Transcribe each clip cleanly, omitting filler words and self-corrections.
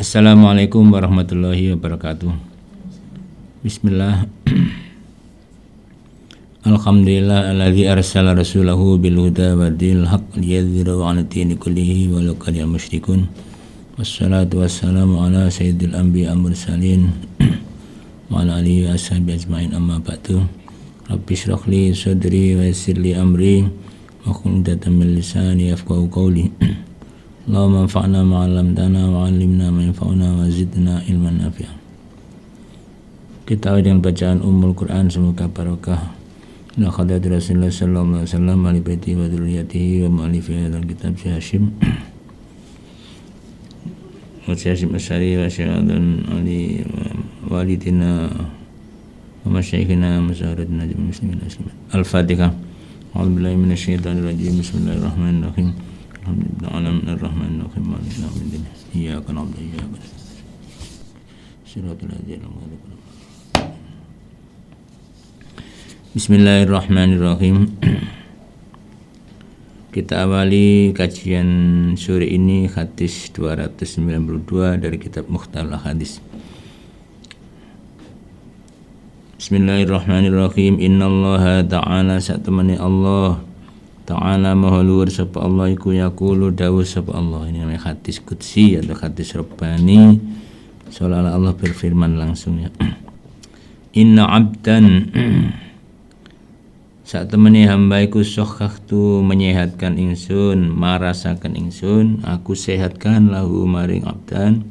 Assalamualaikum warahmatullahi wabarakatuh. Bismillah. Alhamdulillah alladzi arsala rasulahu bil huda wa dinil haqq liyudhhirahu 'ala dini kullihi walau karihal musyrikun. Wassalatu wassalamu ala sayyidil anbiya'i wal mursalin wa ala alihi wa ashabihi ajmain, amma ba'du. Rabbi shrah li sadri wa yassir li amri wa hlul 'uqdatam min lisani yafqahu qawli. Allahumma anfa'na ma 'allamtana wa 'allimna ma yanfa'una wa zidna ilman nafi'a. Kita awali dengan bacaan Ummul Quran, semoga barokah. La khadat Rasulullah sallallahu alaihi wasallam ali baiti wa dzurriyyatihi wa mu'allifi hadzal kitab Syekh Hasyim wa Syekh Asy'ari wa Syekh Ali walidina wa masyayikhina masyaratina jami'il muslimin muslimat. Al-Fatihah. A'udzubillahi minasyaitonir rajim. Bismillahirrahmanirrahim. Alhamdulillahirrahmanirrahim ar-rahmanir-rahim maliki yaumiddin. Iyyaka na'budu wa iyyaka nasta'in. Shiratal ladzina an'amta 'alaihim. Bismillahirrahmanirrahim. Kita awali kajian sore ini hadis 292 dari kitab Mukhtalal Hadis. Bismillahirrahmanirrahim. Innallaha ta'ala satamani Allah ta'ala maha luhur sapa Allah iku yaqulu dawuh sapa Allah. Ini namanya hadis qudsi atau hadis rabbani, seolah-olah Allah berfirman langsung ya. Inna abdan saat temani hamba iku sokhaktu menyehatkan ingsun, marasakan ingsun, aku sehatkan lahu maring abdan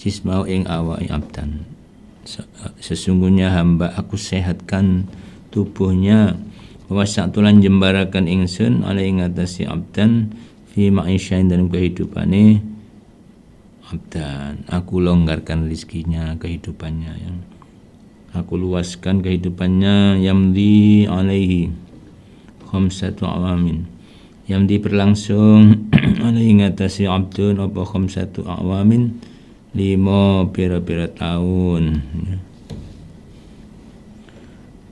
jismau ing awake abdan. Sesungguhnya hamba aku sehatkan tubuhnya, wasatulan jembarakan ingsun ala ing atasi abdan fi ma'isyain dalam kehidupane abdan. Aku longgarkan rezekinya, kehidupannya ya. Aku luaskan kehidupannya, yamdi alaihi khamsatu awamin, yamdi berlangsung alaihi ngatasi abdun apa khamsatu awamin 5 pira-pira tahun ya.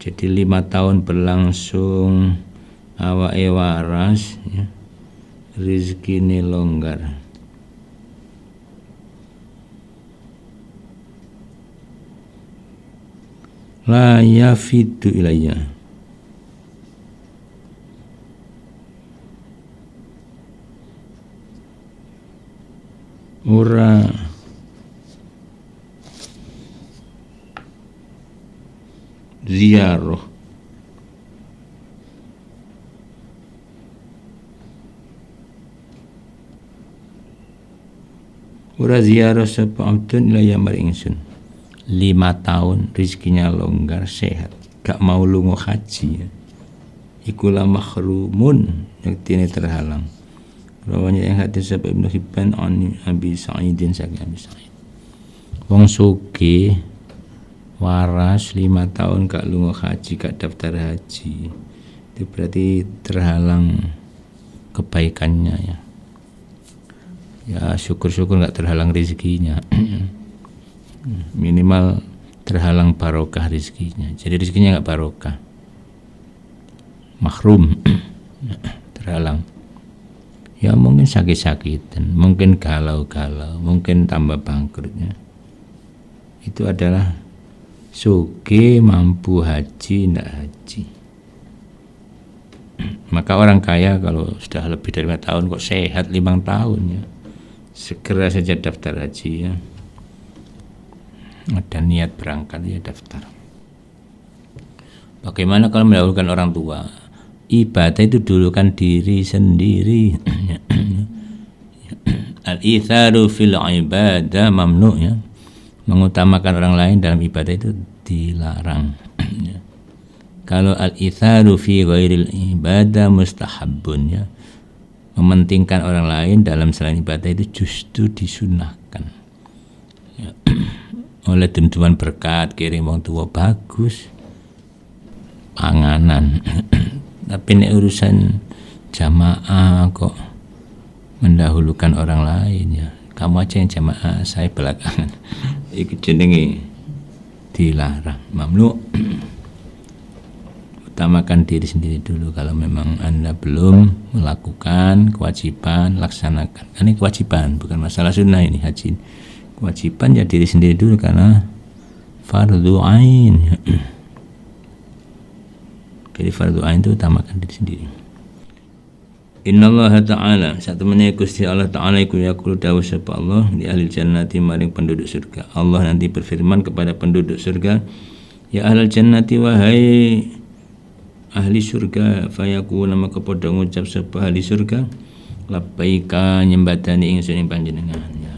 Jadi 5 tahun berlangsung awake waras ya, rezekine longgar. La yafidu ilayya, ora ziarah sapa abdun ilayya maring ingsun 5 tahun rezekinya longgar, sehat, gak mau lunga haji ya. Ikulah mahrumun, yaktine terhalang. Rawanya yang hadis sapa Ibnu Hibban an Abi Sa'idin saking Abi Sa'id. Wong sugih waras 5 tahun gak lunga haji, gak daftar haji, itu berarti terhalang kebaikannya ya. Ya syukur-syukur gak terhalang rezekinya. Minimal terhalang barokah rezekinya. Jadi rezekinya gak barokah, mahrum. Terhalang ya, mungkin sakit-sakitan, mungkin galau-galau, mungkin tambah bangkrutnya. Itu adalah sugih mampu haji ndak haji. Maka orang kaya kalau sudah lebih dari 5 tahun kok sehat 5 tahun ya, segera saja daftar haji ya. Ada niat berangkat ya daftar. Bagaimana kalau mendahulukan orang tua? Ibadah itu dulukan diri sendiri. Al-itharu fil ibadah mamnu ya. Mengutamakan orang lain dalam ibadah itu dilarang. Kalau al-itharu fi ghairil ibadah mustahabun ya. Mementingkan orang lain dalam selain ibadah itu justru disunahkan. Ya. Oleh teman-teman berkat kirim wong tua bagus panganan. Tapi nek urusan jamaah kok mendahulukan orang lain ya. Kamu aja yang jamaah, saya belakangan. Itu jenenge dilarang, mamnu. Utamakan diri sendiri dulu. Kalau memang Anda belum melakukan kewajiban, laksanakan. Ini kewajiban, bukan masalah sunnah ini haji. kewajiban ya diri sendiri dulu karena fardu ain. Jadi fardu ain itu utamakan diri sendiri. Innallaha ta'ala satu meneh Gusti Allah ta'ala iku yaqulu dawuh sapa Allah di ahli jannati maring penduduk surga. Allah nanti berfirman kepada penduduk surga, ya ahlal jannati wahai ahli surga, fayaqulu maka padha ngucap sapa ahli surga, labbaika nyembadani ingsun ing panjenengan ya.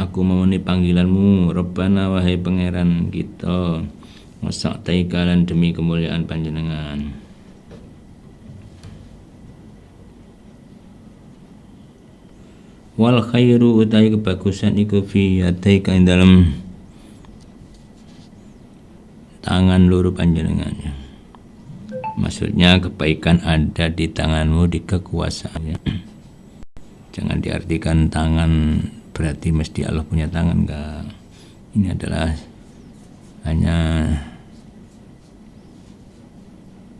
Aku memenuhi panggilanmu Rabbana wahai pangeran kita, wasa'taika lan demi kemuliaan panjenengan. Wal khairu utai kebagusan iku fi yadaika ing dalam tangan loro panjenengannya. Maksudnya kebaikan ada di tanganmu, di kekuasaannya. Jangan diartikan tangan berarti mesti Allah punya tangan, enggak. Ini adalah hanya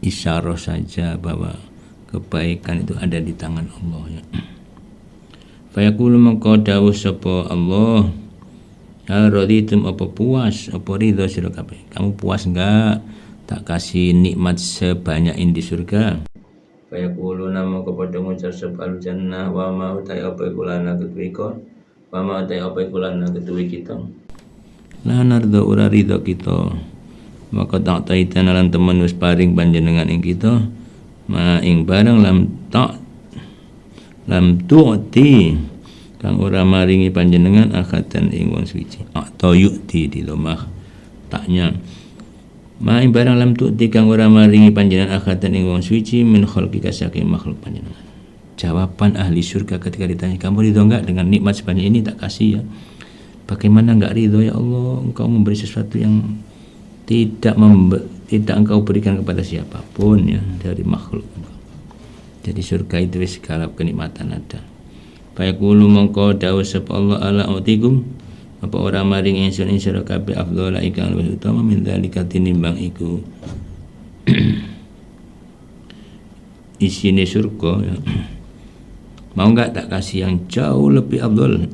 isyarah saja bahwa kebaikan itu ada di tangan Allah ya. Fayaqulu maka dawuh sapa Allah, hal raditum apa puas apa ridho sira kabeh. Kamu puas enggak tak kasih nikmat sebanyak ini di surga? Fayaqulu nama kepada ngucap sapa al jannah wa ma utai apa iku lana ketuwi kon wa ma utai apa iku lana ketuwi kita. La nardo ora ridho kita. Maka tak taitan lan temen wis paring panjenengan ing kita ma ing barang lam tu'ti kang ora maringi panjenengan akhatan ing wong suci atau yu'ti di domah taknya ma ing barang lam tu'ti kang ora maringi panjenengan akhatan ing wong suci min khalqika saking makhluk panjenengan. Jawaban ahli surga ketika ditanya, kamu ridho enggak dengan nikmat sebanyak ini tak kasih ya? Bagaimana enggak ridho ya Allah, engkau memberi sesuatu yang tidak engkau berikan kepada siapapun ya dari makhluk. Jadi surga itu segala kenikmatan ada. Fayaqulu mongko dawuh sapa Allah ala utikum apa ora maring ingsun sira kabeh afdhala ikang luwih utama min dzalika tinimbang iku. Isine surga ya. Mau enggak tak kasih yang jauh lebih afdal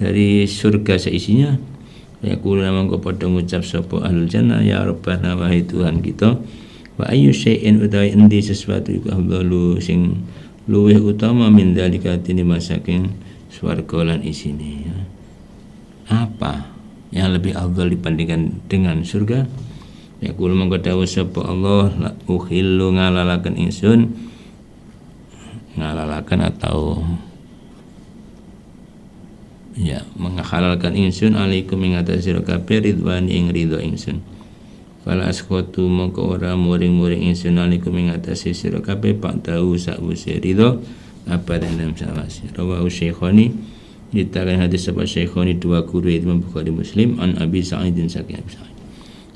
dari surga seisinya? Fayaqulu mongko padha ngucap sapa ahlul jannah ya rabbana wahai Tuhan kita, wa ayyu syai'in utawi endi sesuatu iku afdalu sing luwih utama min dzalika tinimbang saking swarga lan isine ya. Apa yang lebih afdal dibandingkan dengan surga? Yaqul mongko dawuh sapa Allah, la uhillu ngalalaken ingsun, ngalalaken atau ya menghalalkan ingsun alaikum ing atas sira kabeh ridwan ing ridho ingsun. Fala askhatu mongko ora muring-muring ingsun alaikum ing atas sira kabeh pak tahu sakwise ridho apa dalam salasi. Rawahu Syaikhani ditakan hadis sapa Syaikhani dua guru Imam Bukhari Muslim an Abi Sa'idin saking Abi Sa'id.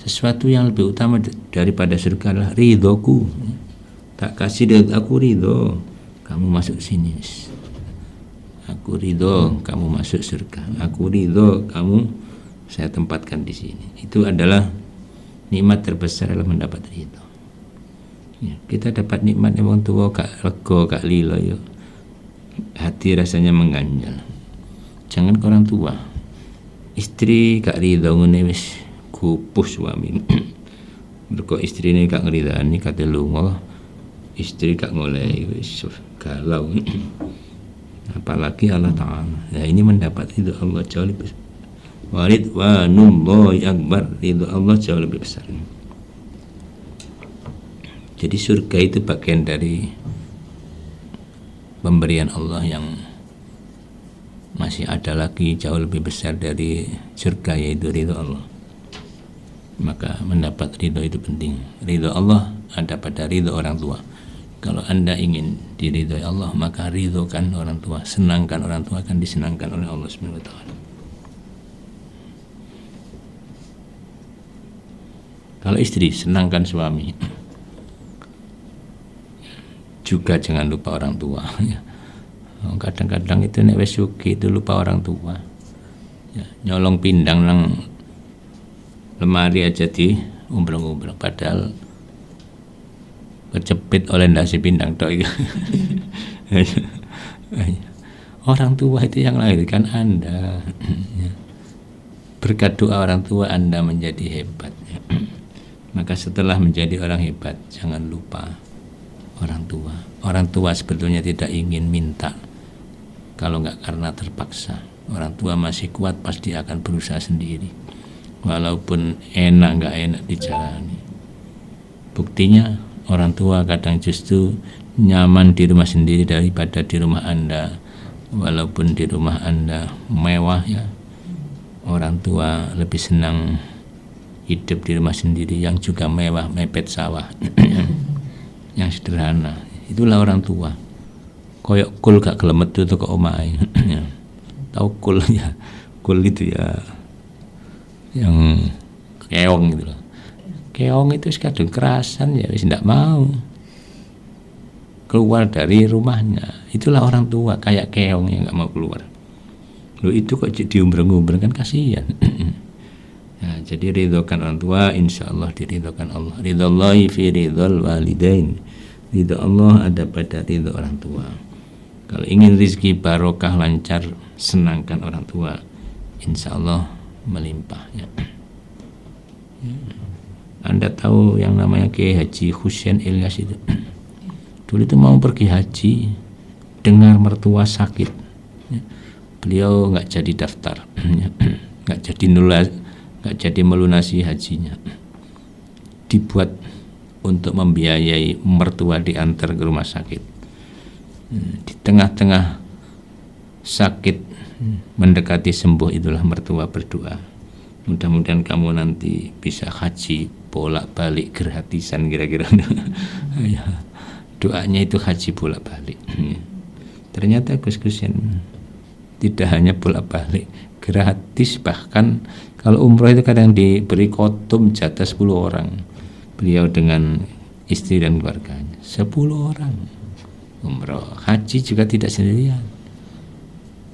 Sesuatu yang lebih utama daripada surga adalah ridhoku. Tak kasih aku ridho, kamu masuk sini. Aku ridho kamu masuk surga. Aku ridho kamu saya tempatkan di sini. Itu adalah nikmat terbesar adalah mendapat ridho. Ya, kita dapat nikmat yang tua kak lego kak lilo yo. Hati rasanya mengganjal. Jangan ke orang tua. Istri kak ridho ngene wis kupuh suami. Mergo istrine kak ngridani kate lunga, istri kak ngolehi wis galau. Apalagi Allah Ta'ala. Ya ini mendapat ridho Allah jauh lebih besar. Waridwanullahi akbar, ridho Allah jauh lebih besar. Jadi surga itu bagian dari pemberian Allah yang masih ada lagi jauh lebih besar dari surga, yaitu ridho Allah. Maka mendapat ridho itu penting. Ridho Allah ada pada ridho orang tua. Kalau Anda ingin diridhoi Allah, maka ridhokan orang tua, senangkan orang tua, akan disenangkan oleh Allah Subhanahu wa taala. Kalau istri, senangkan suami. Juga jangan lupa orang tua. Kadang-kadang itu nek wis sugih itu lupa orang tua. Ya, nyolong pindang nang lemari aja di umbrong-umbrong, padahal kecepit oleh nasi pindang tok iki. Orang tua itu yang melahirkan Anda. Berkat doa orang tua Anda menjadi hebat. Maka setelah menjadi orang hebat, jangan lupa orang tua. Orang tua sebetulnya tidak ingin minta. Kalau nggak karena terpaksa. Orang tua masih kuat pasti akan berusaha sendiri. Walaupun enak nggak enak dijalani. Buktinya orang tua kadang justru nyaman di rumah sendiri daripada di rumah Anda. Walaupun di rumah Anda mewah ya, orang tua lebih senang hidup di rumah sendiri yang juga mewah, mepet sawah. Yang sederhana. Itulah orang tua. Koyok kul gak kelemet itu ke omae. Tahu kul ya. Kul itu ya yang keong gitu loh. Keong itu kadang kerasan ya wis ndak mau keluar dari rumahnya. Itulah orang tua, kayak keong yang nggak mau keluar. Loh itu kok diumbreng-umbreng kan kasihan. Nah, jadi ridhokan orang tua, insya Allah diridhokan Allah. Ridhollahi fi ridhol walidain. Ridho Allah ada pada ridho orang tua. Kalau ingin rezeki barokah lancar, senangkan orang tua, insya Allah melimpah. Ya. Anda tahu yang namanya Kiai Haji Husain Ilyas itu? Dulu itu mau pergi haji, dengar mertua sakit, beliau nggak jadi daftar, nggak jadi melunasi hajinya, dibuat untuk membiayai mertua diantar ke rumah sakit. Di tengah-tengah sakit mendekati sembuh itulah mertua berdoa, mudah-mudahan kamu nanti bisa haji bolak-balik gratisan kira-kira. Ya, doanya itu haji bolak-balik. Ternyata Gus Husain tidak hanya bolak-balik, gratis. Bahkan kalau umroh itu kadang diberi kotum jatah 10 orang. Beliau dengan istri dan keluarganya 10 orang umroh. Haji juga tidak sendirian,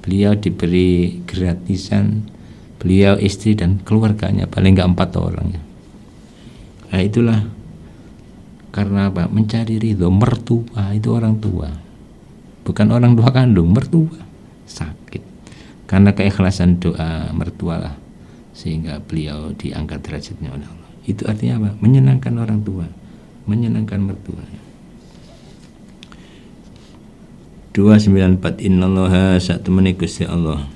beliau diberi gratisan, beliau istri dan keluarganya paling nggak 4 orang. Nah itulah karena apa? Mencari ridho mertua. Itu orang tua, bukan orang tua kandung. Mertua sakit karena keikhlasan doa mertua lah, sehingga beliau diangkat derajatnya oleh Allah. Itu artinya apa? Menyenangkan orang tua, menyenangkan mertua. 294 innallaha satemene Gusti Allah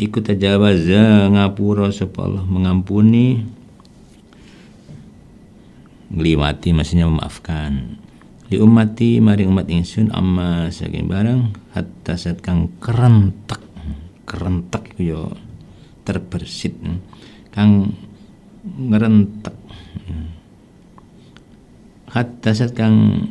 ikut tajawaza ngapura sapa Allah, mengampuni, ngliwati maksudnya memaafkan. Li ummati maring umat ingsun amma saking barang hatta sat kang kerentek iku ya terbersit, kang ngerentek, hatta sat kang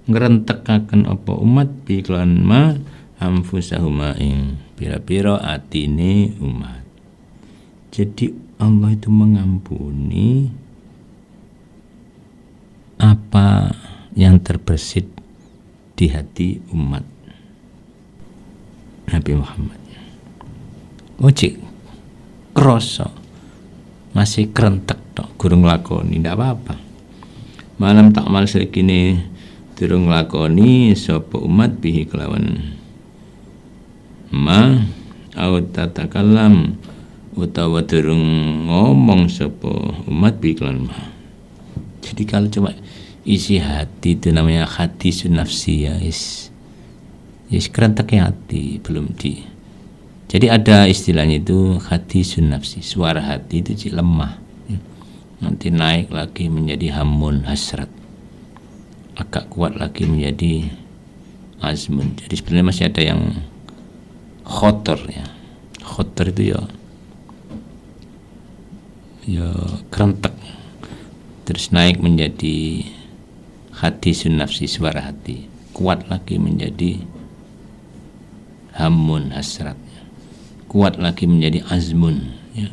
ngerentekaken apa umat bi klan ma anfusahuma ing pira-pira atine umat. Jadi Allah itu mengampuni apa yang terbersit di hati umat Nabi Muhammad. Cik kroso masih kerentek tok gurung lakoni ndak apa-apa. Malam takmal sekini durung lakoni sapa umat bihi kelawan ma au tatakalam utawa durung ngomong sapa umat bihi kelawan ma. Jadi kalau cuma isi hati itu namanya hati sunafsi ya, kerenteknya hati belum di. Jadi ada istilahnya itu hati sunafsi, suara hati itu lemah. Nanti naik lagi menjadi hamun hasrat, agak kuat lagi menjadi azmun. Jadi sebenarnya masih ada yang khotor ya. Khotor itu ya kerentek. Terus naik menjadi hati sunafsi, suara hati, kuat lagi menjadi hamun hasratnya, kuat lagi menjadi azmun ya.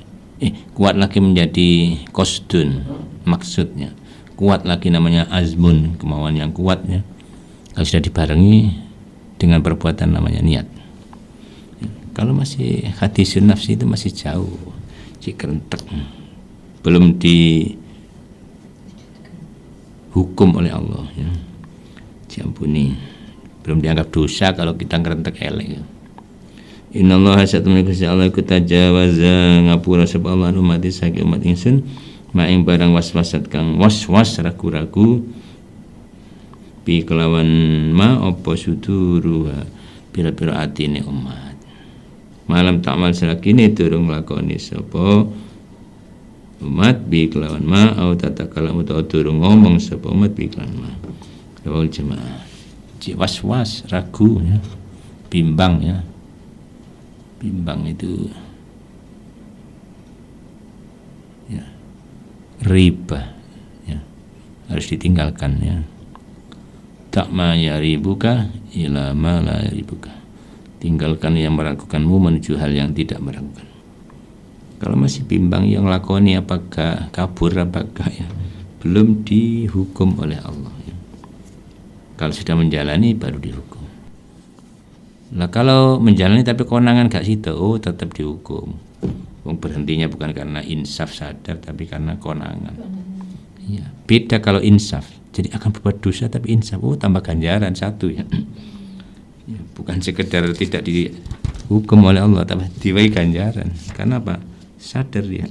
Kuat lagi menjadi kosdun maksudnya, kuat lagi namanya azmun, kemauan yang kuat ya. Kalau sudah dibarengi dengan perbuatan namanya niat. Kalau masih hati sunafsi itu masih jauh, kerentek, belum di dihukum oleh Allah ya. Diampuni, belum dianggap dosa kalau kita ngerentek elek ya. Innallaha satamna Gusti Allah iku tajawaza ngapura sapa Allah umat saking umat ingsun maing barang waswasat kang waswas ragu-ragu bi kelawan ma apa suduruha pira-pira atine umat malam takmal salakine durung nglakoni sapa umat bi kelawan ma au tatakalam utawa durung ngomong sapa umat bi kelawan ma wal jemaah waswas ragu ya, bimbang ya. Bimbang itu ya, riba ya, harus ditinggalkan ya. Tak ma yaribuka ila ma la yaribuka, tinggalkan yang meragukanmu menuju hal yang tidak meragukan. Kalau masih bimbang yang lakoni apakah kabur apakah ya, belum dihukum oleh Allah ya. Kalau sudah menjalani baru dihukum. Nah kalau menjalani tapi kewenangan gak situ, oh tetap dihukum. Berhentinya bukan karena insaf sadar tapi karena kewenangan. Ya, beda kalau insaf. Jadi akan berbuat dosa tapi insaf, oh tambah ganjaran satu ya. Ya bukan sekedar tidak dihukum oleh Allah tapi diwai ganjaran. Karena apa? Sadar dia.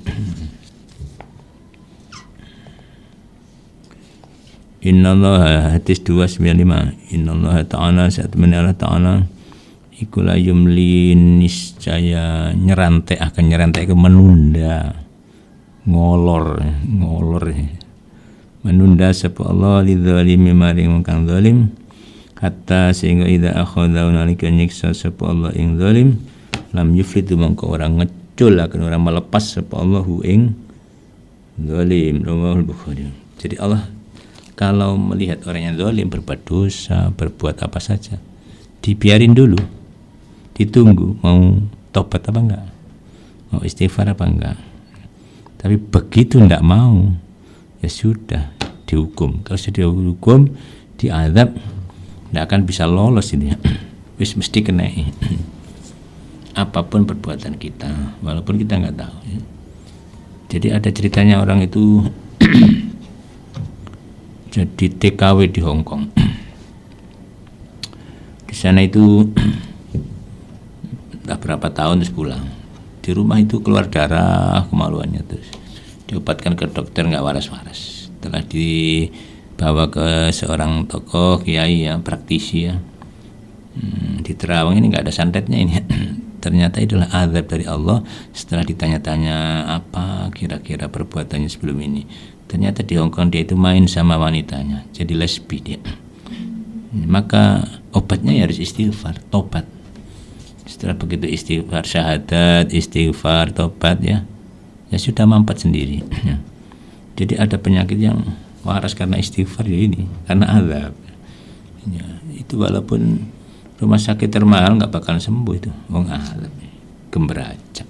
Innallaha hadis 295. Innallaha ta'ala saat Allah ta'ala iku la yumli niscaya nyerantek akan nyerantek ke menunda ngolor menunda sapa Allah lidzalimi maring kang zalim hatta sehingga idza akhadha nalika nyiksa sapa Allah ing zalim lam yuflitu mongko orang ngecul akan orang melepas sapa Allah ing zalim. Rawahul Bukhari. Jadi Allah kalau melihat orang yang zalim berbuat dosa, berbuat apa saja, dibiarin dulu. Ditunggu mau tobat apa enggak, mau istighfar apa enggak. Tapi begitu enggak mau, ya sudah dihukum. Kalau sudah dihukum, diazab, enggak akan bisa lolos ini. Wis mesti kena. Apapun perbuatan kita, walaupun kita enggak tahu. Ya. Jadi ada ceritanya orang itu jadi TKW di Hong Kong. Di sana itu entah berapa tahun terus pulang. Di rumah itu keluar darah kemaluannya, terus diobatkan ke dokter nggak waras-waras. Setelah dibawa ke seorang tokoh kiai ya, praktisi ya, di Terawang ini nggak ada santetnya ini. Ternyata itulah azab dari Allah. Setelah ditanya-tanya apa kira-kira perbuatannya sebelum ini, ternyata di Hong Kong dia itu main sama wanitanya, jadi lesbi dia. Maka obatnya ya harus istighfar, tobat. Setelah begitu istighfar, syahadat, istighfar, tobat ya sudah mampat sendiri ya. Jadi ada penyakit yang waras karena istighfar ya ini, karena azab ya, itu walaupun rumah sakit termahal nggak bakal sembuh itu, wong azab gemberajak.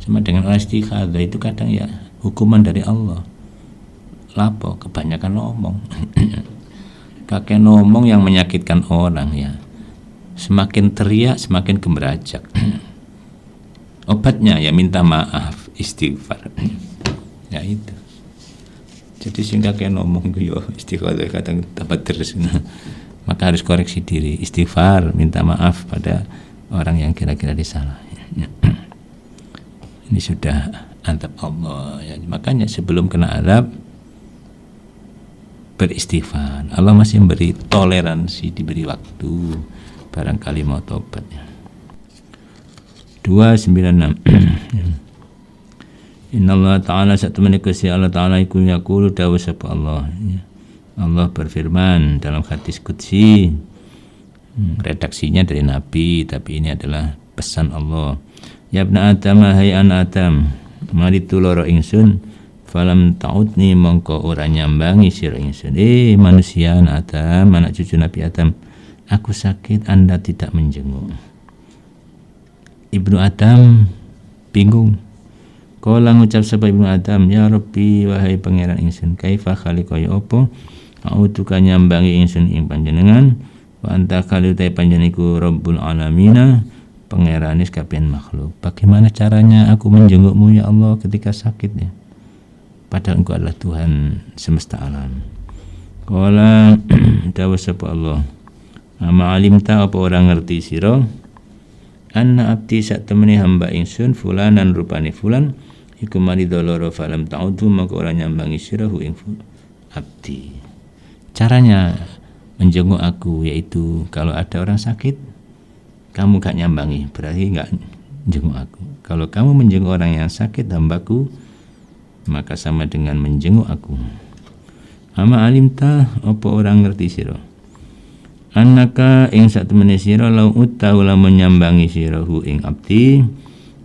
Sama dengan orang istighatsah itu kadang ya hukuman dari Allah. Lapo kebanyakan ngomong. Kakek ngomong yang menyakitkan orang ya. Semakin teriak semakin gemberajak. Obatnya ya minta maaf, istighfar. Ya itu. Jadi sehingga kayak ngomong yo istighfar kadang tambah terus. Maka harus koreksi diri, istighfar, minta maaf pada orang yang kira-kira disalah. Ini sudah azab Allah ya. Makanya sebelum kena azab beristighfar. Allah masih memberi toleransi, diberi waktu. Barangkali mau tobat ya. 296. Innallaha ta'ala satamani Gusti Allah ta'ala iku yaqulu dawu sapa Allah ya. Allah berfirman dalam hadis qudsi. Redaksinya dari Nabi, tapi ini adalah pesan Allah. Ya ibna Adam, hai anak Adam, mari tuloro ingsun falam ta'udni mongko ora nyambangi sira ingsun. Manusia anak Adam, anak cucu Nabi Adam, aku sakit Anda tidak menjenguk. Ibnu Adam bingung. Kala ngucap sapa Ibnu Adam, ya Rabbi wahai pangeran ingsun, kaifa khaliqa ya apa a'uduka nyambangi ingsun ing panjenengan wa anta khaliqai panjenenganku Rabbul Alamina, pangeranis kabeh makhluk. Bagaimana caranya aku menjengukmu ya Allah ketika sakit ya? Padahal engkau adalah Tuhan semesta alam. Qala dawuh sapa Allah, ama alimta apa orang ngerti sira anna abdi sak temene hamba ingsun fulanan rupane fulan iku marido loro falam ta'udu maka ora nyambangi sira hu ing abdi. Caranya menjenguk aku yaitu kalau ada orang sakit kamu gak nyambangi, berarti gak menjenguk aku. Kalau kamu menjenguk orang yang sakit hambaku, maka sama dengan menjenguk aku. Ama alimta apa orang ngerti sira annaka ing satemene sira lau utawa lamun nyambangi sira hu ing abdi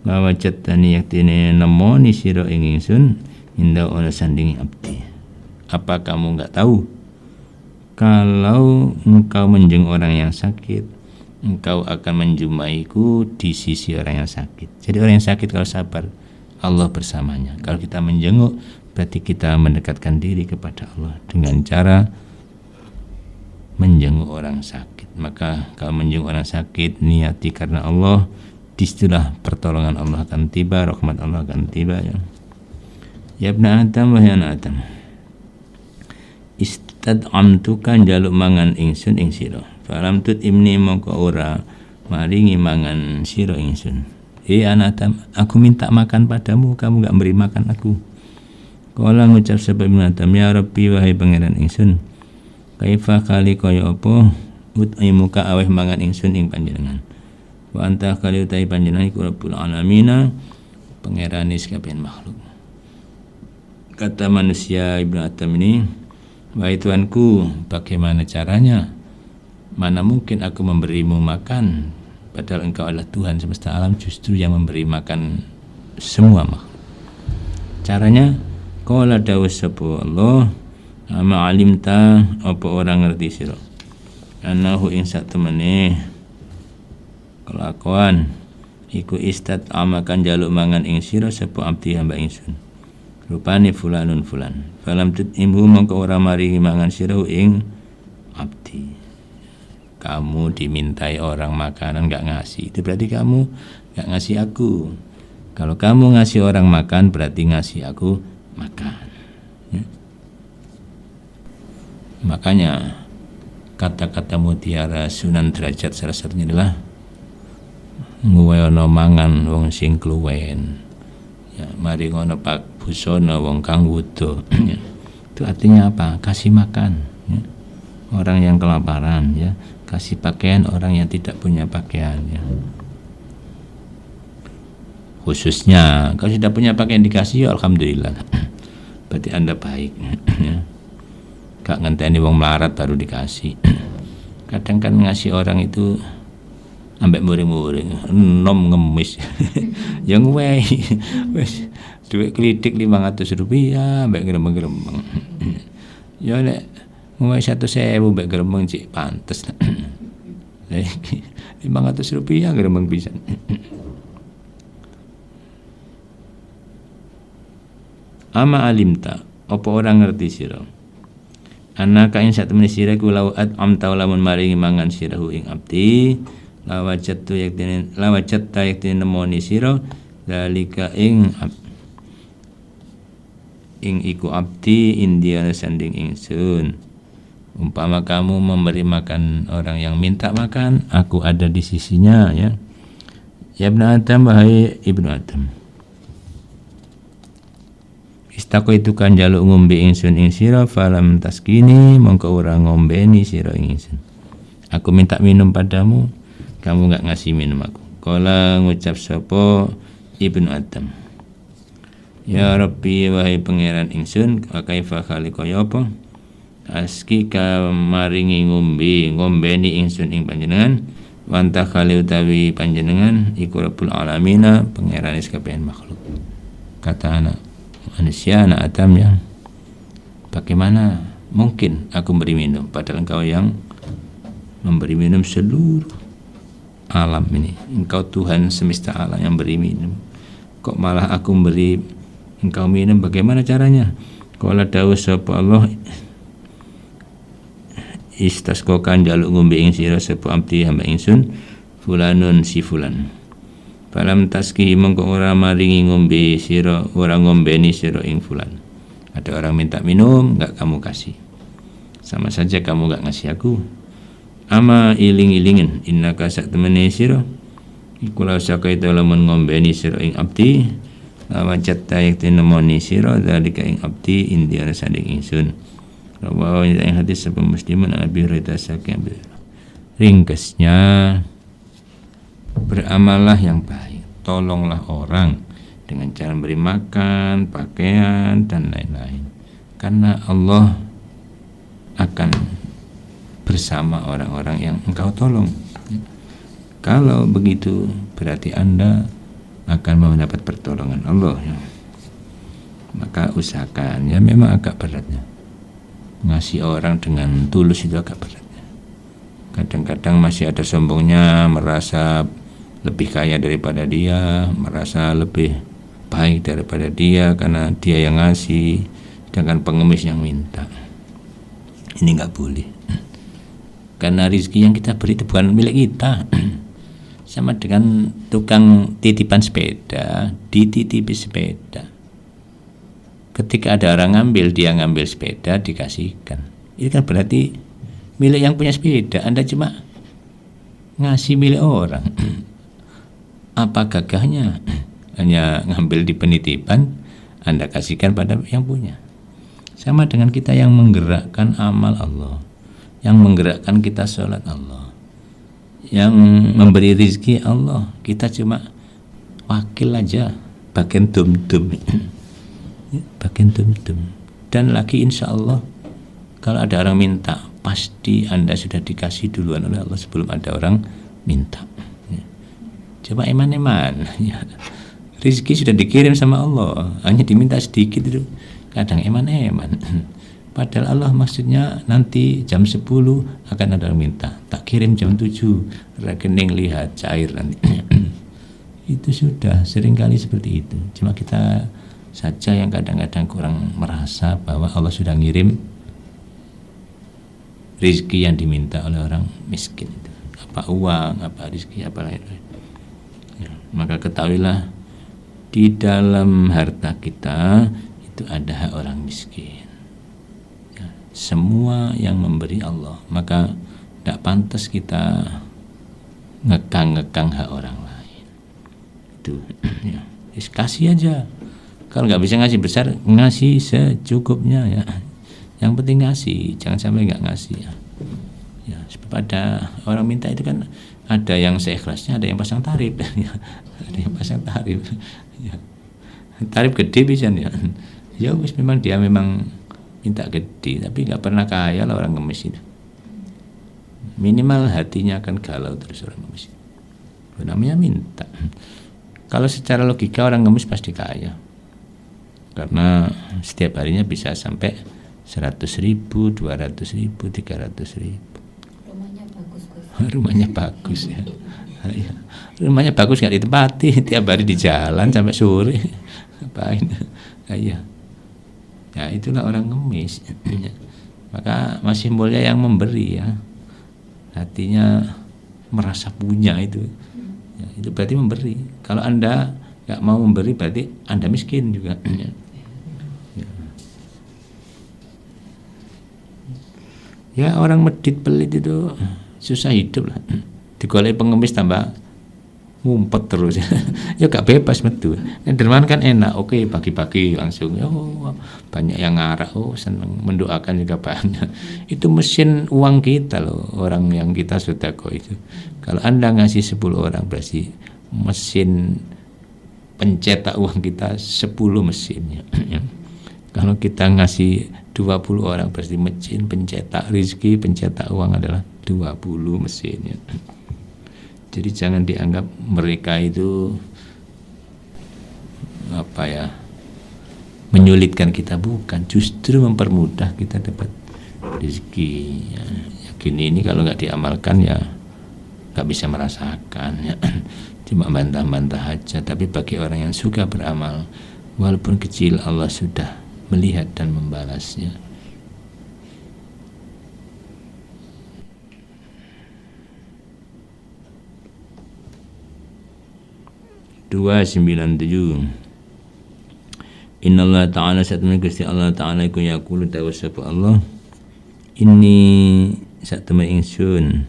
lawajatani yaktine nemoni sira ing ingsun inda ana sandingi abdi. Apa kamu enggak tahu kalau engkau menjenguk orang yang sakit engkau akan menjumaiku di sisi orang yang sakit. Jadi orang yang sakit kalau sabar Allah bersamanya. Kalau kita menjenguk berarti kita mendekatkan diri kepada Allah dengan cara menjenguk orang sakit. Maka kalau menjenguk orang sakit niati karena Allah, disitulah pertolongan Allah akan tiba, rahmat Allah akan tiba ya. Ya ibna Adam wahai anak Adam, istad'amtuka njaluk mangan ingsun ing sira. Falam tut imni mongko ora maringi mangan sira ingsun. Anak Adam, aku minta makan padamu, kamu gak beri makan aku. Kala ngucap sapa ibnu Adam, ya Rabbi wahai pangeran ingsun, kaifa kali kaya apa ut'imuka aweh mangan ingsun ing panjenengan. Wa anta kali utai panjenengan iku Rabbul Alamina, pangerane sakabehing makhluk. Kata manusia ibnu Adam ini, wahai Tuanku, bagaimana caranya? Mana mungkin aku memberimu makan, padahal engkau adalah Tuhan semesta alam, justru yang memberi makan semua makhluk. Caranya, qala dawuh sapa Allah, ama alimta apa orang ngerti sira anahu ing satemene kelakuan iku istat amakan jaluk mangan ing sira sapa abdi hamba ingsun rupane fulanun fulan falam tutimhu mongko ora maringi mangan sira ing abdi. Kamu dimintai orang makanan gak ngasih, itu berarti kamu gak ngasih aku. Kalau kamu ngasih orang makan berarti ngasih aku makan ya. Makanya kata-kata mutiara Sunan Derajat salah satunya adalah nguweono mangan wong sing kluwen ya, mari ngono pak busana wong kang wudo ya. Itu artinya apa? Kasih makan ya. Orang yang kelaparan ya, kasih pakaian orang yang tidak punya pakaian ya. Khususnya kalau sudah punya pakaian dikasih ya alhamdulillah, berarti Anda baik ya. Gak ngenteni wong melarat baru dikasih. Kadang kan ngasih orang itu ambek muring-muring nom ngemis yang wey wes duit klidik 500 rupiah ambek gerembeng-gerembeng ya lek ngwe 100.000 ambek gerembeng cik pantes 500 rupiah gerembeng pisan. Ama alimta apa orang ngerti sira anaka ing satemene sira ku lawat amta lamun maringi mangan sirahu ing abdi lawajattu yaktene nemoni sira dalika ing iku abdi indiana sanding ingsun. Umpama kamu memberi makan orang yang minta makan, aku ada di sisinya ya. Ya ibnu Adam wahai ibnu Adam, istako itu kan jaluk ngombe ingsun ing sira falam taskini mongko ora ngombeni sira ing ingsun. Aku minta minum padamu, kamu enggak ngasih minum aku. Kala ngucap sapa ibnu Adam, ya Rabbi wahai pangeran ingsun, kaifa khaliqa ya apa aski ka maringi ngombeni ingsun ing panjenengan wanta khali utawi panjenengan iku Rabbul Alamina, pangeran sakabehing makhluk. Kata anak manusia, anak Adam ya, bagaimana mungkin aku memberi minum padahal engkau yang memberi minum seluruh alam ini, engkau Tuhan semesta alam yang beri minum, kok malah aku memberi engkau minum? Bagaimana caranya? Qala dawuh sapa Allah, istasqokan jaluk ngombe ing sira sapa abdi hamba ingsun fulanun si fulan falam taski mongko ora maringi ngombe sira, ora ngombeni sira ing fulan. Ada orang minta minum enggak kamu kasih, sama saja kamu gak ngasih aku. Ama iling-ilingen innaka sak temene sira iku la sakaita lamun ngombeni sira ing abdi wajat tayak tinemoni sira dalika ing abdi indiana sanding ingsun. Rawahu ing hadis sapa muslimun Abi Hurairah saking ringkasnya, beramallah yang baik, tolonglah orang dengan cara memberi makan, pakaian dan lain-lain, karena Allah akan bersama orang-orang yang engkau tolong. Kalau begitu berarti Anda akan mendapat pertolongan Allah ya. Maka usahakan, ya memang agak beratnya ngasih orang dengan tulus, itu agak beratnya. Kadang-kadang masih ada sombongnya, merasa lebih kaya daripada dia, merasa lebih baik daripada dia karena dia yang ngasih, sedangkan pengemis yang minta. Ini nggak boleh, karena rezeki yang kita beri itu bukan milik kita. Sama dengan tukang titipan sepeda, dititipi sepeda. Ketika ada orang ngambil, dia ngambil sepeda dikasihkan. Ini kan berarti milik yang punya sepeda. Anda cuma ngasih milik orang. Apa gagahnya? Hanya ngambil di penitipan, Anda kasihkan pada yang punya. Sama dengan kita yang menggerakkan amal Allah, yang menggerakkan kita sholat Allah, yang memberi rezeki Allah. Kita cuma wakil aja, bagian dum-dum, bagian dum-dum. Dan lagi insya Allah kalau ada orang minta, pasti Anda sudah dikasih duluan oleh Allah sebelum ada orang minta. Coba eman-eman, ya. Rezeki sudah dikirim sama Allah, hanya diminta sedikit itu. Kadang eman-eman. Padahal Allah maksudnya nanti jam 10 akan ada orang minta, tak kirim jam 7, rekening lihat cair nanti. Itu sudah seringkali seperti itu. Cuma kita saja yang kadang-kadang kurang merasa bahwa Allah sudah ngirim rezeki yang diminta oleh orang miskin itu, apa uang, apa rezeki, apa lain-lain. Ya, maka ketahuilah di dalam harta kita itu ada hak orang miskin. Ya, semua yang memberi Allah, maka tidak pantas kita ngekang-ngekang hak orang lain. Itu, ya, kasih aja. Kalau nggak bisa ngasih besar, ngasih secukupnya ya. Yang penting ngasih, jangan sampai nggak ngasih ya. Ya, sebab ada orang minta itu kan ada yang seikhlasnya, ada yang pasang tarif, ya. Ada yang pasang tarif, ya. Tarif gede bisa ya. Ya wis memang dia memang minta gede, tapi nggak pernah kaya lah orang ngemis itu. Minimal hatinya akan galau terus orang ngemis. Itu namanya minta. Kalau secara logika orang ngemis pasti kaya, karena setiap harinya bisa sampai 100.000, 200.000, 300.000. Rumahnya bagus, Gus. Rumahnya bagus ya. Ya. Rumahnya bagus nggak ditempati, tiap hari di jalan sampai sore. Ngapain? Ya. Ya itulah orang ngemis. Maka masih mulia yang memberi ya. Hatinya merasa punya itu. Ya, itu berarti memberi. Kalau Anda nggak mau memberi berarti Anda miskin juga. Ya orang medit pelit itu susah hidup lah. Digolek pengemis tambah ngumpet terus. Ya gak bebas metu. Derman kan enak, oke pagi-pagi langsung. Oh banyak yang ngarah, oh seneng, mendoakan juga banyak. Itu mesin uang kita loh, orang yang kita sedekah itu. Kalau Anda ngasih 10 orang berarti mesin pencetak uang kita 10 mesinnya. Kalau kita ngasih 20 orang berarti mesin pencetak rezeki, pencetak uang adalah 20 mesinnya. Jadi jangan dianggap mereka itu menyulitkan kita, bukan, justru mempermudah kita dapat rezeki. Ya, gini ini kalau nggak diamalkan ya nggak bisa merasakan ya. Cuma bantah-bantah aja. Tapi bagi orang yang suka beramal, walaupun kecil, Allah sudah melihat dan membalasnya. Dua 97. Innallaha ta'ala satuna Gusti Allah ta'ala iku yaqulu tawassafa Allah Ini sak temen ingsun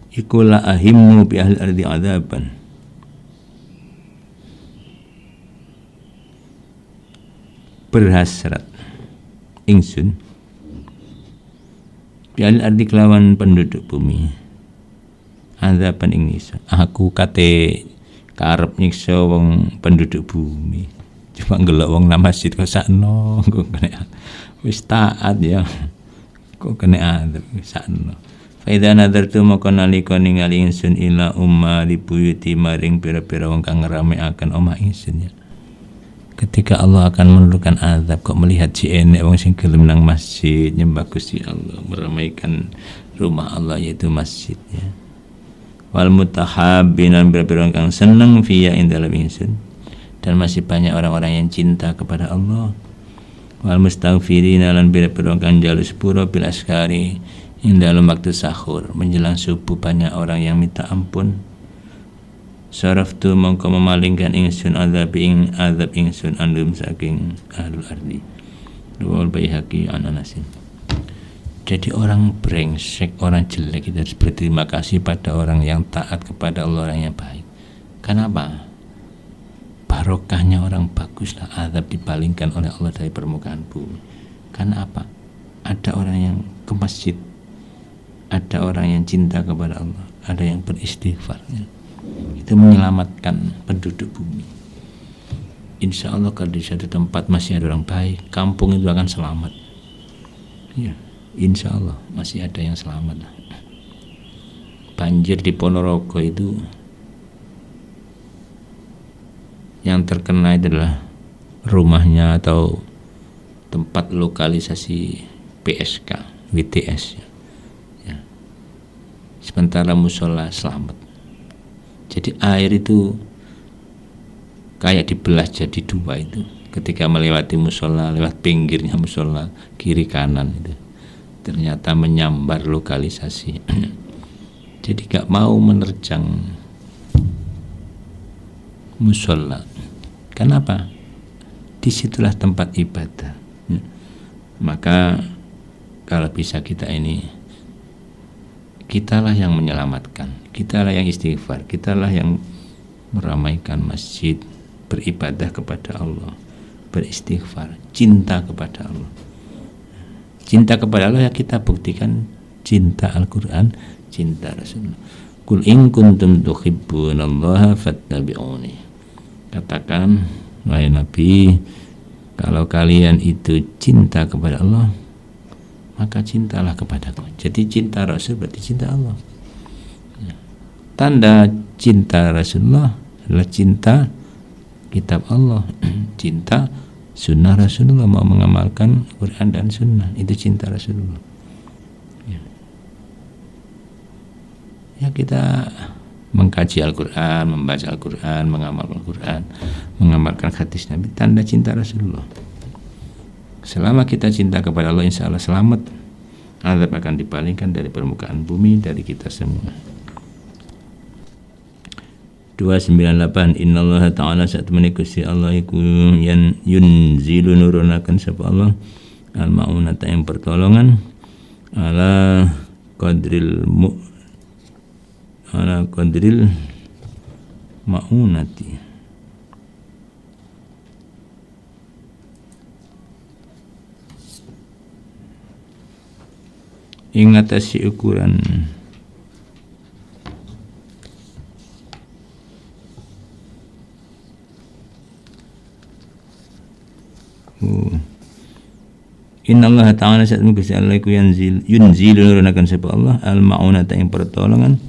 iku la ahimmu bi ahli ardi adzaban, berhasrat ingsun bi ahli ardi kelawan penduduk bumi adzaban ing nyiksa. Aku kate karep nyiksa wong penduduk bumi, cuma ngelok wong nang masjid kok sakno kok kena wis taat ya kok kena adab sakno. Fa idza nadartu maka nalika ningali ingsun ila umma dibuyuti maring pira-pira wong kang ngramekaken omah ingsun ya. Ketika Allah akan menurunkan azab, kok melihat si enek wong sing gelem nang masjid nyembah Gusti Allah, meramaikan rumah Allah yaitu masjid ya. Wal mutahabbinan pira-pira kang seneng fiya ing dalem ingsun, dan masih banyak orang-orang yang cinta kepada Allah. Wal mustaghfirina lan pira-pira kang njaluk sepuro bil askari ing dalam waktu sahur menjelang subuh, banyak orang yang minta ampun. Saraftu mongko memalingkan ingsun azab ingsun andum saking ahlul ardi. Dua Baihaqi an Anasin. Jadi orang brengsek, orang jelek kita harus berterima kasih pada orang yang taat kepada Allah, orang yang baik. Kenapa? Barokahnya orang baguslah azab dipalingkan oleh Allah dari permukaan bumi. Karena apa? Ada orang yang ke masjid, ada orang yang cinta kepada Allah, ada yang beristighfar ya. Itu menyelamatkan penduduk bumi. Insya Allah kalau di satu tempat masih ada orang baik, kampung itu akan selamat ya, insya Allah masih ada yang selamat. Banjir di Ponorogo itu yang terkena adalah rumahnya atau tempat lokalisasi PSK WTS ya. Sementara musola selamat. Jadi air itu kayak dibelah jadi dua itu ketika melewati musola, lewat pinggirnya musola kiri kanan itu ternyata menyambar lokalisasi. Jadi gak mau menerjang musola. Kenapa? Disitulah tempat ibadah. Maka kalau bisa kita ini, kitalah yang menyelamatkan, kitalah yang istighfar, kitalah yang meramaikan masjid, beribadah kepada Allah, beristighfar, cinta kepada Allah. Cinta kepada Allah ya kita buktikan cinta Al-Quran, cinta Rasulullah. Qul in kuntum tuhibbunallaha fattabi'uni. Katakan wahai Nabi, kalau kalian itu cinta kepada Allah, maka cintalah kepadaku. Jadi cinta Rasul berarti cinta Allah. Tanda cinta Rasulullah adalah cinta kitab Allah, cinta sunnah Rasulullah, mau mengamalkan Quran dan sunnah, itu cinta Rasulullah ya. Kita mengkaji Al-Quran, membaca Al-Quran, mengamalkan Al-Quran, mengamalkan hadis Nabi, tanda cinta Rasulullah. Selama kita cinta kepada Allah, insya Allah selamat. Azab akan dipalingkan dari permukaan bumi, dari kita semua. 298 Innallaha ta'ala saat menikusi Allah iku yang yunzilu nurunakan sapa Allah al-ma'unata yang pertolongan ala qadril ma'unati ingatasi ukuran Innallaha ta'ala saat Gusti Allah iku yunzilu nurunakan sapa Allah al-ma'unata yang pertolongan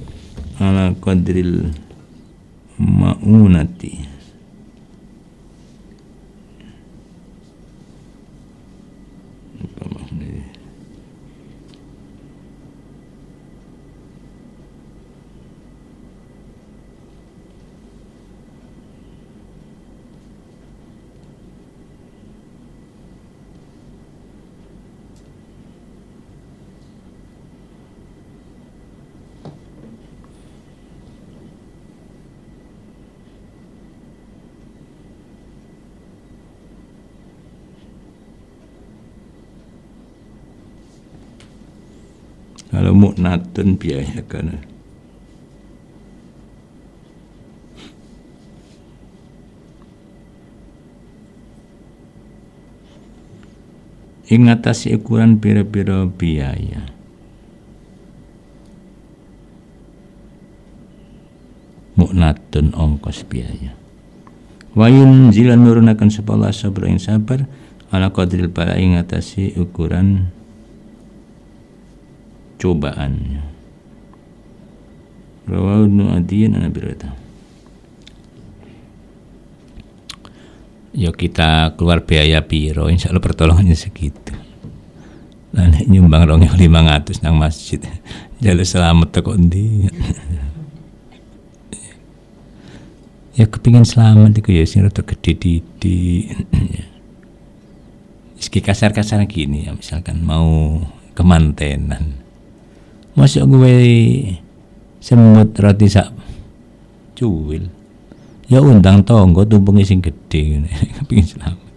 ala qadril ma'unati Kalau mu'natun biaya kana. Ing ngatasi ukuran pira-pira biaya. Mu'natun ongkos biaya. Wa yunzilan nurunakan sapa Allah sabra ing sabar ala qadril bala ing ngatasi ukuran cobaannya. Rawahu Ibnu Adiyin an Abi Hurairah. Ya kita keluar biaya piro, insyaallah pertolongannya segitu. Lah nek nyumbang 2.500 nang masjid, jalur selamat teko ndi. Ya kepingin selamat iku ya sing rada gedhe didik. Meski kasar-kasar gini ya, misalkan mau kemantenan. Masuk gue semut roti sak cuwil. Ya undang tonggo tumpungi sing gede ngene. Kepingin selamat.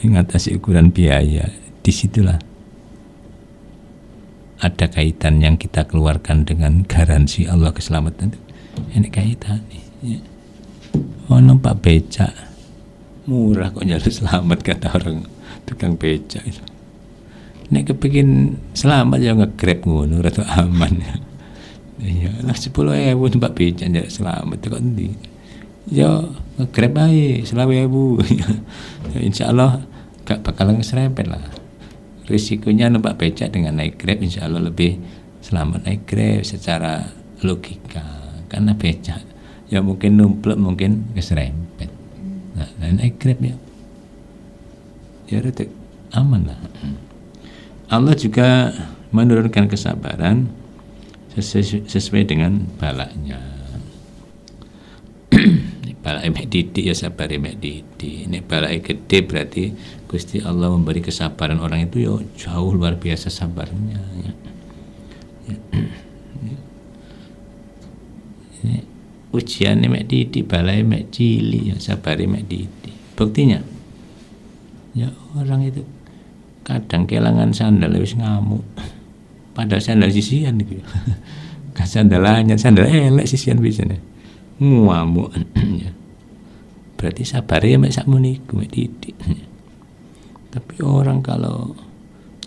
Ngatasi ukuran biaya, disitulah ada kaitan yang kita keluarkan dengan garansi Allah keselamatan. Ini kaitan nih. Oh numpak becak murah kok jalur selamat kata orang tukang becak itu. Nek kepingin selamat ya nge-grab ngono rada aman. Ya lah 10.000 numpak becak jalur selamat kok endi. Ya nge-grab ae 20.000. Ya, insyaallah gak bakalan keserempet lah. Risikonya numpak becak dengan naik grab insyaallah lebih selamat naik grab secara logika. Karena becak ya mungkin numplek mungkin keserempet. Nah, naik grab ya rada aman lah. Allah juga menurunkan kesabaran sesuai dengan balanya. Balai mek didik ya sabar mek didik. Nek balai gede berarti Gusti Allah memberi kesabaran orang itu ya jauh luar biasa sabarnya. Ya. Ujian mek didik, balai mek cilik ya sabar mek didik. Buktinya ya orang itu kadang kelangan sandal wis ngamuk. Padahal sandal sisian gitu. Kan sandalannya sandal elek sisian bisane. Ngamuk. Berarti sabarnya mek sakmene iku mek didik. Tapi orang kalau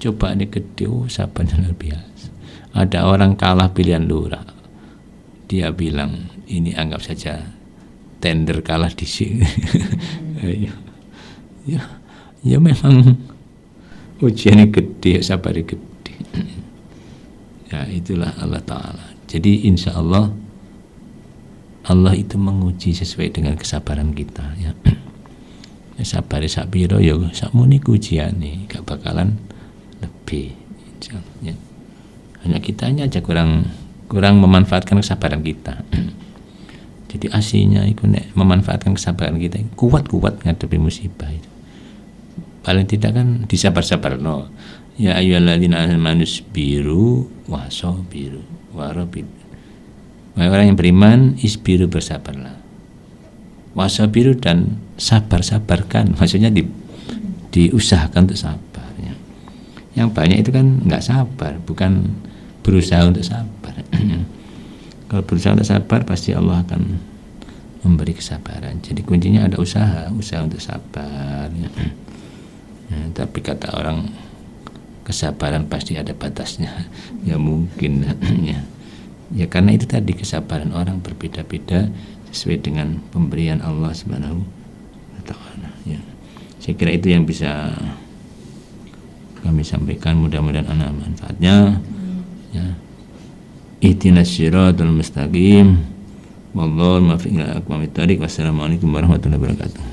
cobaannya gede, sabarnya luar biasa. Ada orang kalah pilihan lurah, dia bilang ini anggap saja tender kalah di sini. ya memang ujiannya gede, sabarnya gede. Ya itulah Allah Ta'ala. Jadi insya Allah Allah itu menguji sesuai dengan kesabaran kita ya. Ya sabar sak piro ya sakmene ujiane gak bakalan lebih insyaallah ya. Hanya kitanya aja kurang memanfaatkan kesabaran kita. Jadi aslinya itu nek memanfaatkan kesabaran kita kuat-kuat ngadepi musibah itu. Paling tidak kan disabar-sabarno. Ya ayyuhalladzina amanu biru wasabiru warabil. Orang yang beriman isbiru bersabarlah. Wasabiru dan sabar-sabarkan. Maksudnya diusahakan untuk sabar ya. Yang banyak itu kan enggak sabar, bukan berusaha untuk sabar. Kalau berusaha untuk sabar pasti Allah akan memberi kesabaran. Jadi kuncinya ada usaha untuk sabar ya. Ya, tapi kata orang kesabaran pasti ada batasnya. Ya mungkin ya. Ya karena itu tadi kesabaran orang berbeda-beda sesuai dengan pemberian Allah Subhanahu wa taala ya. Saya kira itu yang bisa kami sampaikan, mudah-mudahan ada manfaatnya ya. Ihdinas siratal mustaqim wallahu muwaffiq ila aqwamit thoriq. Wassalamualaikum warahmatullahi wabarakatuh.